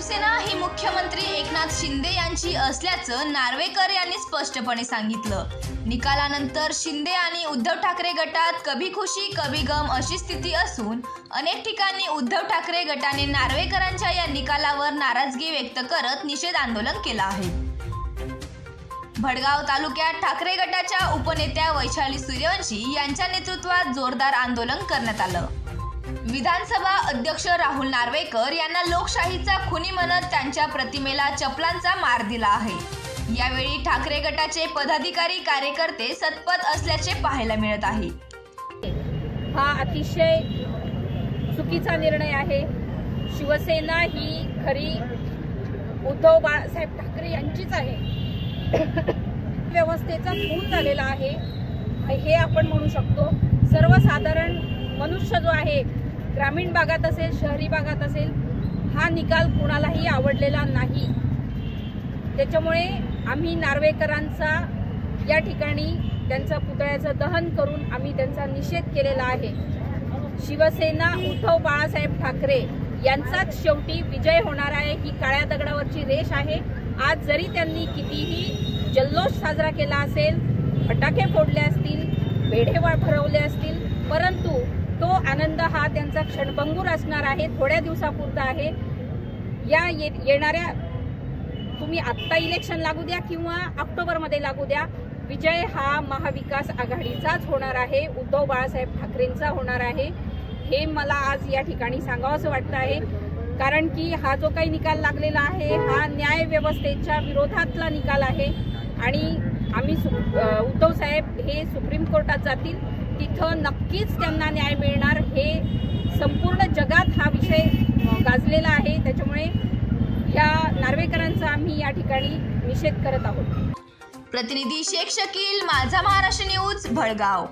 शिवसेना ही मुख्यमंत्री एकनाथ शिंदे यांची असल्याचं नार्वेकर यांनी स्पष्टपणे सांगितलं। निकालानंतर शिंदे आणि उद्धव ठाकरे गटात कभी खुशी कभी गम अशी स्थिती असून अनेक ठिकाणी उद्धव ठाकरे गटाने नार्वेकरांच्या या निकालावर नाराजगी व्यक्त करत निषेध आंदोलन केलं आहे। भडगाव तालुक्यात ठाकरे गटाच्या उपनेत्या वैशाली सूर्यवंशी यांच्या नेतृत्वात जोरदार आंदोलन करण्यात आलं। विधानसभा अध्यक्ष राहुल नार्वेकर यांना लोकशाहीचा खुनी म्हणत त्यांच्या प्रतिमेला चपलांचा मार दिला आहे। यावेळी ठाकरे गटाचे पदाधिकारी कार्यकर्ते सतपथ असल्याचे पाहायला मिळत आहे। हा अतिशय चुकीचा निर्णय आहे। शिवसेना ही खरी उद्धव बाळासाहेब ठाकरे यांचीच आहे। व्यवस्थेचा खून झालेला आहे हे आपण म्हणू शकतो। सर्वसाधारण मनुष्य जो आहे, ग्रामीण भागात असेल शहरी भागात असेल, हा निकाल कोणालाही आवडलेला नाही। त्याच्यामुळे आम्ही नार्वेकरांचा या ठिकाणी त्यांच्या पुतळ्याचं दहन करून आम्ही त्यांचा निषेध केलेला आहे। शिवसेना उद्धव बाळासाहेब ठाकरे यांचाच शेवटी विजय होणार आहे ही काळ्या दगडावरची रेष आहे। आज जरी त्यांनी कितीही जल्लोष साजरा केला असेल, फटाके फोडले असतील, बेढे भरवले असतील, परंतु तो आनंद हा त्यांचा क्षणभंगूर असणार आहे, थोड्या दिवसापुरता आहे। या येणाऱ्या तुम्ही आत्ता इलेक्शन लागू द्या किंवा ऑक्टोबरमध्ये लागू द्या, विजय हा महाविकास आघाडीचाच होणार आहे, उद्धव बाळासाहेब ठाकरेंचा होणार आहे। हे मला आज या ठिकाणी सांगावंसं वाटतं आहे, कारण की हा जो काही निकाल लागलेला आहे हा न्याय व्यवस्थेच्या विरोधातला निकाल आहे आणि आम्ही उद्धव साहेब हे सुप्रीम कोर्टात जातील, तिथं नक्कीच त्यांना न्याय मिळणार। हे संपूर्ण जगात हा विषय गाजलेला आहे। त्याच्यामुळे या नार्वेकरांचा आम्ही या ठिकाणी निषेध करत आहोत। प्रतिनिधी शेख शकील, माझा महाराष्ट्र न्यूज, भडगाव।